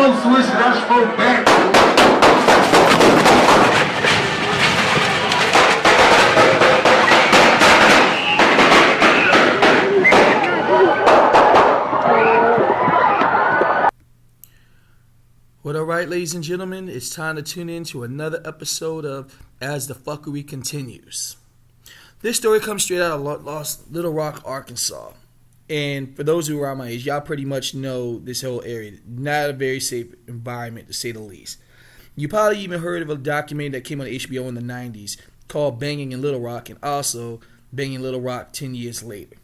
Rolls Royce Rushford back. Well, all right, ladies and gentlemen, it's time to tune in to another episode of As the Fuckery Continues. This story comes straight out of Little Rock, Arkansas. And for those who are around my age, y'all pretty much know this whole area. Not a very safe environment, to say the least. You probably even heard of a documentary that came on HBO in the 90s called Banging in Little Rock, and also Banging Little Rock 10 years later.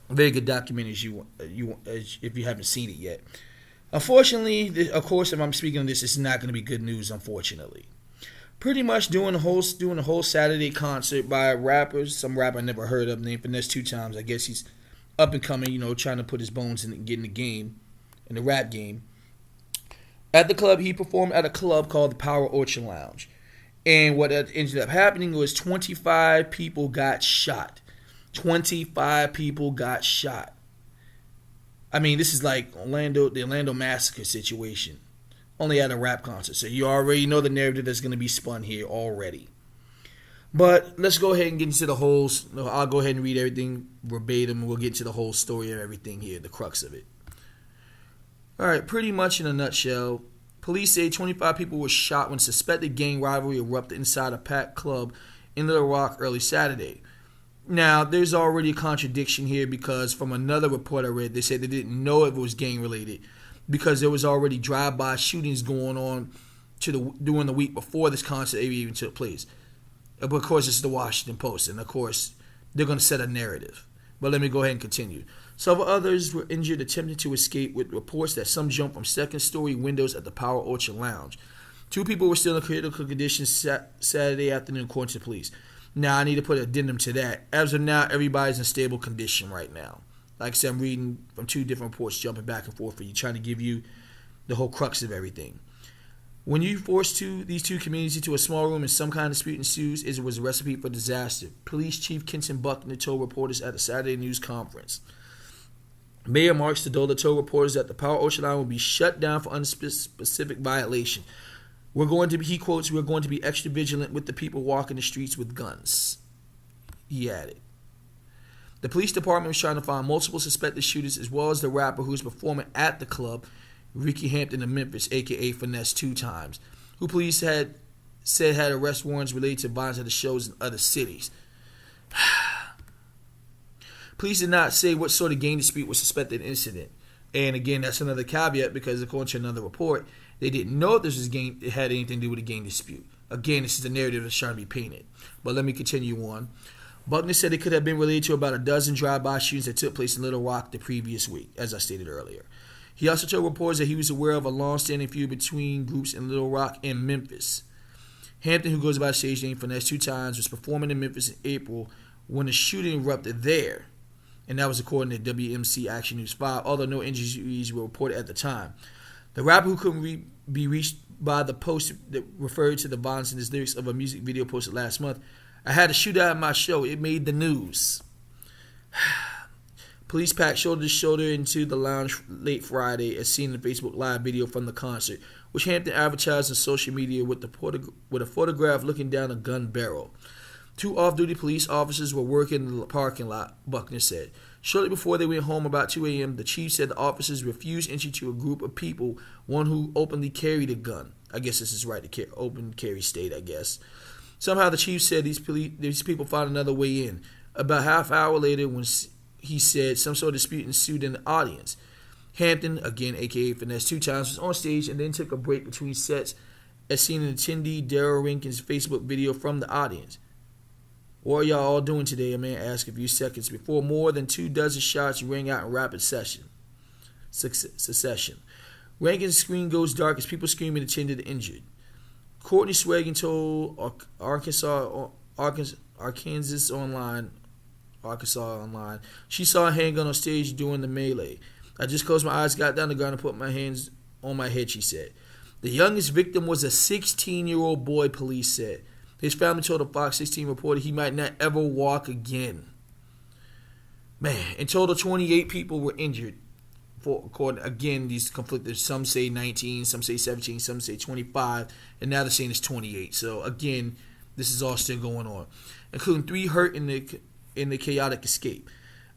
A very good documentary if you haven't seen it yet. Unfortunately, of course, if I'm speaking of this, it's not going to be good news, unfortunately. Pretty much doing a whole Saturday concert by rappers, some rapper I never heard of, named Finesse 2 Times. I guess he's up and coming, trying to put his bones in and get in the game, in the rap game. At the club, he performed at a club called the Power Orchard Lounge. And what ended up happening was 25 people got shot. 25 people got shot. I mean, this is like the Orlando Massacre situation. Only at a rap concert. So you already know the narrative that's going to be spun here already. But let's go ahead and get into the whole... I'll go ahead and read everything verbatim, and we'll get into the whole story of everything here, the crux of it. Alright, pretty much in a nutshell, police say 25 people were shot when suspected gang rivalry erupted inside a packed club in Little Rock early Saturday. Now, there's already a contradiction here because from another report I read, they said they didn't know if it was gang-related because there was already drive-by shootings going on during the week before this concert even took place. But, of course, it's the Washington Post, and, of course, they're going to set a narrative. But let me go ahead and continue. Several others were injured attempting to escape, with reports that some jumped from second-story windows at the Power Orchard Lounge. 2 people were still in critical condition Saturday afternoon, according to the police. Now, I need to put an addendum to that. As of now, everybody's in stable condition right now. Like I said, I'm reading from 2 different reports, jumping back and forth for you, trying to give you the whole crux of everything. When you force these 2 communities into a small room and some kind of dispute ensues, it was a recipe for disaster. Police Chief Kenton Buckner told reporters at a Saturday news conference. Mayor Mark Stodola told reporters that the Power Orchard Line will be shut down for unspecific violation. He quotes, "We're going to be extra vigilant with the people walking the streets with guns," he added. The police department was trying to find multiple suspected shooters as well as the rapper who was performing at the club, Ricky Hampton of Memphis, a.k.a. Finesse 2 Times, who police had said had arrest warrants related to violence at the shows in other cities. Police did not say what sort of gang dispute was suspected incident. And again, that's another caveat because according to another report, they didn't know if it had anything to do with a gang dispute. Again, this is the narrative that's trying to be painted. But let me continue on. Buckner said it could have been related to about a dozen drive-by shootings that took place in Little Rock the previous week, as I stated earlier. He also told reporters that he was aware of a long-standing feud between groups in Little Rock and Memphis. Hampton, who goes by the stage name Finesse 2 Times, was performing in Memphis in April when the shooting erupted there. And that was according to WMC Action News 5, although no injuries were reported at the time. The rapper who couldn't be reached by the post that referred to the violence in his lyrics of a music video posted last month. "I had a shootout at my show. It made the news." Police packed shoulder to shoulder into the lounge late Friday, as seen in the Facebook Live video from the concert, which Hampton advertised on social media with a photograph looking down a gun barrel. 2 off-duty police officers were working in the parking lot, Buckner said. Shortly before they went home about 2 a.m., the chief said the officers refused entry to a group of people, one who openly carried a gun. I guess this is right to open carry state, I guess. Somehow the chief said these people found another way in. About half hour later, when he said some sort of dispute ensued in the audience. Hampton, again a.k.a. Finesse 2 Times, was on stage and then took a break between sets, as seen in attendee Daryl Rankin's Facebook video from the audience. "What are y'all all doing today?" a man asked a few seconds before more than 24 shots rang out in rapid succession. Rankin's screen goes dark as people scream and attend to the injured. Courtney Swaggin told Arkansas Online, she saw a handgun on stage during the melee. "I just closed my eyes, got down the ground, and put my hands on my head," she said. The youngest victim was a 16-year-old boy, police said. His family told a Fox 16 reporter he might not ever walk again. Man, in total, 28 people were injured. according, again, these conflicted. Some say 19, some say 17, some say 25, and now they're saying it's 28. So again, this is all still going on, including 3 hurt in the chaotic escape.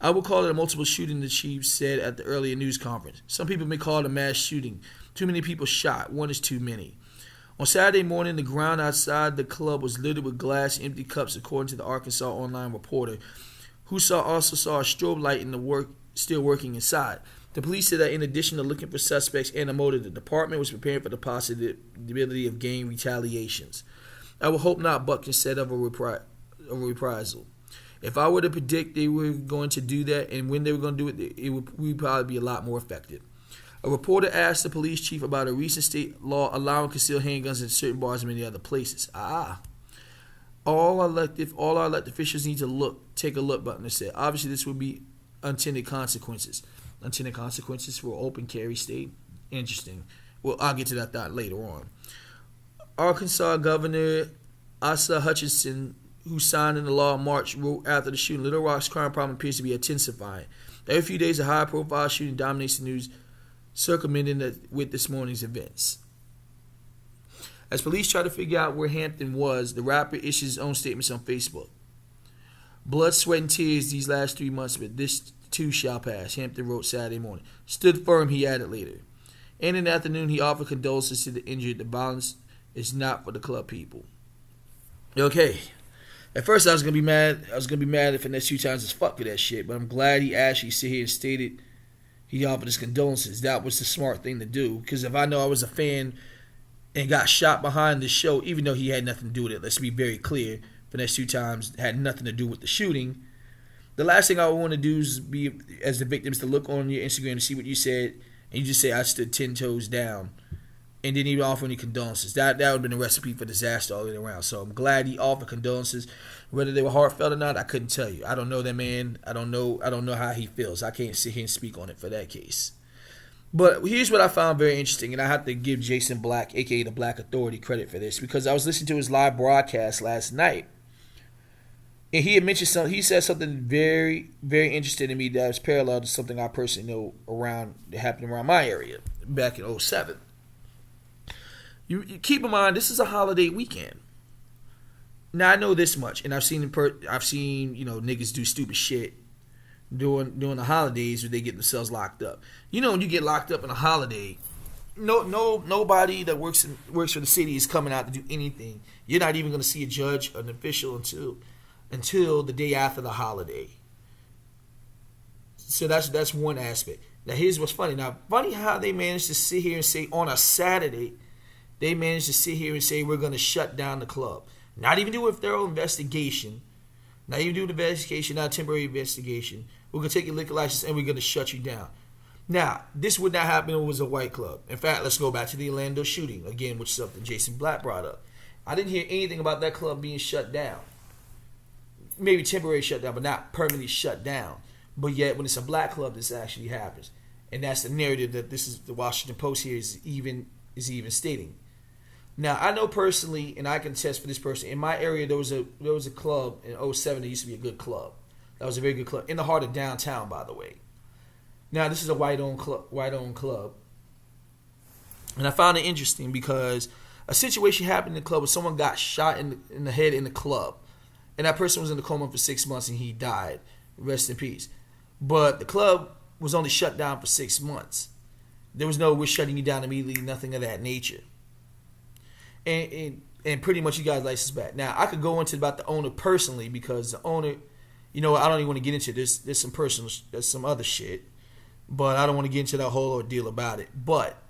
I would call it a multiple shooting, the chief said at the earlier news conference. Some people may call it a mass shooting. Too many people shot. One is too many. On Saturday morning, the ground outside the club was littered with glass and empty cups, according to the Arkansas Online reporter, who also saw a strobe light in the work still working inside. The police said that in addition to looking for suspects and a motive, the department was preparing for the possibility of gang retaliations. I would hope not, Buckner said of a reprisal. If I were to predict they were going to do that and when they were going to do it, we'd probably be a lot more effective. A reporter asked the police chief about a recent state law allowing concealed handguns in certain bars and many other places. All our elected officials need to take a look, Buckner said. Obviously, this would be unintended consequences. Unintended consequences for open carry state? Interesting. Well, I'll get to that thought later on. Arkansas Governor Asa Hutchinson, who signed into law in March, wrote after the shooting, Little Rock's crime problem appears to be intensifying. Every few days, a high-profile shooting dominates the news, circumventing with this morning's events. As police try to figure out where Hampton was, the rapper issues his own statements on Facebook. Blood, sweat, and tears these last 3 months, but this too shall pass, Hampton wrote Saturday morning. Stood firm, he added later. And in the afternoon, he offered condolences to the injured. The violence is not for the club people. Okay. At first, I was gonna be mad. I was gonna be mad if the next 2 times as fuck for that shit. But I'm glad he actually sit here and stated he offered his condolences. That was the smart thing to do. Because if I know I was a fan and got shot behind the show, even though he had nothing to do with it, let's be very clear. For the next 2 times, had nothing to do with the shooting. The last thing I would want to do is be, as the victim, is to look on your Instagram and see what you said, and you just say I stood 10 toes down, and didn't even offer any condolences. That would have been a recipe for disaster all the way around. So I'm glad he offered condolences. Whether they were heartfelt or not, I couldn't tell you. I don't know that man. I don't know how he feels. I can't sit here and speak on it for that case. But here's what I found very interesting, and I have to give Jason Black, a.k.a. the Black Authority, credit for this, because I was listening to his live broadcast last night, and he had mentioned something. He said something very, very interesting to me that was parallel to something I personally know that happened around my area back in 2007. You keep in mind, this is a holiday weekend. Now I know this much, and I've seen niggas do stupid shit during the holidays where they get themselves locked up. You know, when you get locked up in a holiday, nobody that works for the city is coming out to do anything. You're not even going to see a judge or an official until the day after the holiday. So that's one aspect. Now here's what's funny. Now funny how they managed to sit here and say on a Saturday, they managed to sit here and say we're going to shut down the club. Not even do a thorough investigation. Not even do an investigation, not a temporary investigation. We're going to take your liquor license and we're going to shut you down. Now, this would not happen if it was a white club. In fact, let's go back to the Orlando shooting, again, which is something Jason Black brought up. I didn't hear anything about that club being shut down. Maybe temporary shut down, but not permanently shut down. But yet, when it's a black club, this actually happens. And that's the narrative that this is the Washington Post here is even stating. Now, I know personally, and I can attest for this person, in my area there was a club in 2007 that used to be a good club. That was a very good club. In the heart of downtown, by the way. Now, this is a white-owned club. And I found it interesting because a situation happened in the club where someone got shot in the head in the club. And that person was in a coma for 6 months and he died. Rest in peace. But the club was only shut down for 6 months. There was no, we're shutting you down immediately, nothing of that nature. And pretty much you guys license back. Now, I could go into about the owner personally because the owner, I don't even want to get into this. There's some other shit. But I don't want to get into that whole ordeal about it. But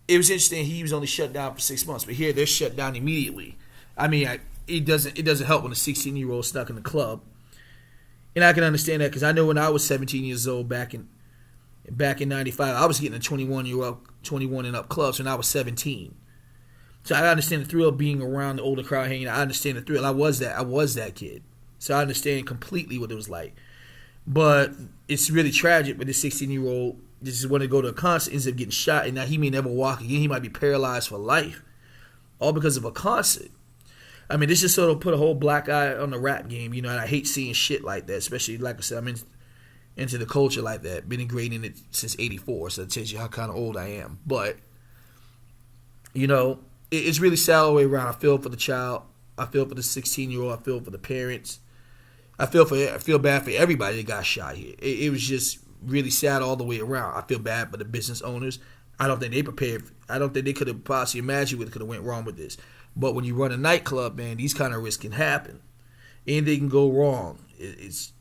it was interesting. He was only shut down for 6 months. But here, they're shut down immediately. I mean, it doesn't help when a 16-year-old stuck in the club. And I can understand that because I know when I was 17 years old back in 95, I was getting a 21 and up clubs when I was 17. So I understand the thrill of being around the older crowd hanging out. I understand the thrill. I was that kid. So I understand completely what it was like. But it's really tragic. But this 16-year-old just wanted to go to a concert, ends up getting shot, and now he may never walk again. He might be paralyzed for life, all because of a concert. I mean, this just sort of put a whole black eye on the rap game, and I hate seeing shit like that, especially, like I said, I'm into the culture like that. Been ingrained in it since '84, so that tells you how kind of old I am. But it's really sad all the way around. I feel for the child. I feel for the 16-year-old. I feel for the parents. I feel bad for everybody that got shot here. It was just really sad all the way around. I feel bad for the business owners. I don't think they prepared. I don't think they could have possibly imagined what could have went wrong with this. But when you run a nightclub, man, these kind of risks can happen. Anything can go wrong. It's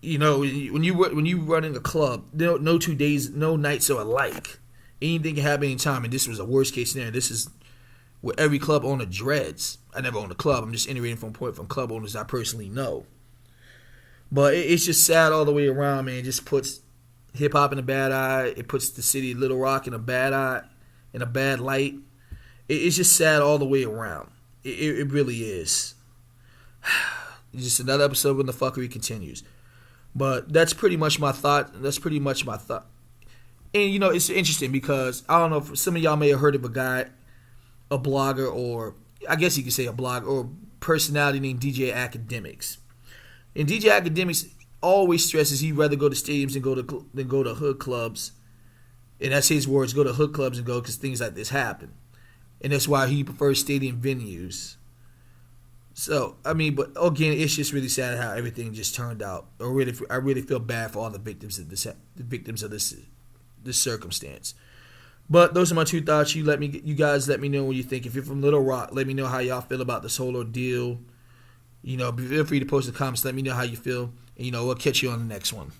when you running a club, no 2 days, no nights are alike. Anything can happen anytime, and this was a worst case scenario. This is what every club owner dreads. I never owned a club. I'm just iterating from club owners I personally know. But it's just sad all the way around, man. It just puts hip hop in a bad eye. It puts the city of Little Rock in a bad eye, in a bad light. It's just sad all the way around. It really is. It's just another episode when the fuckery continues. But that's pretty much my thought. And it's interesting because I don't know if some of y'all may have heard of a guy, a blogger, or I guess you could say a blogger or personality named DJ Academics. And DJ Academics always stresses he'd rather go to stadiums than go to hood clubs. And that's his words, go to hood clubs and go because things like this happen. And that's why he prefers stadium venues. So, but again, it's just really sad how everything just turned out. I really feel bad for all the victims of this circumstance. But those are my two thoughts. You guys let me know what you think. If you're from Little Rock, let me know how y'all feel about this whole ordeal. Feel free to post in the comments. Let me know how you feel. And we'll catch you on the next one.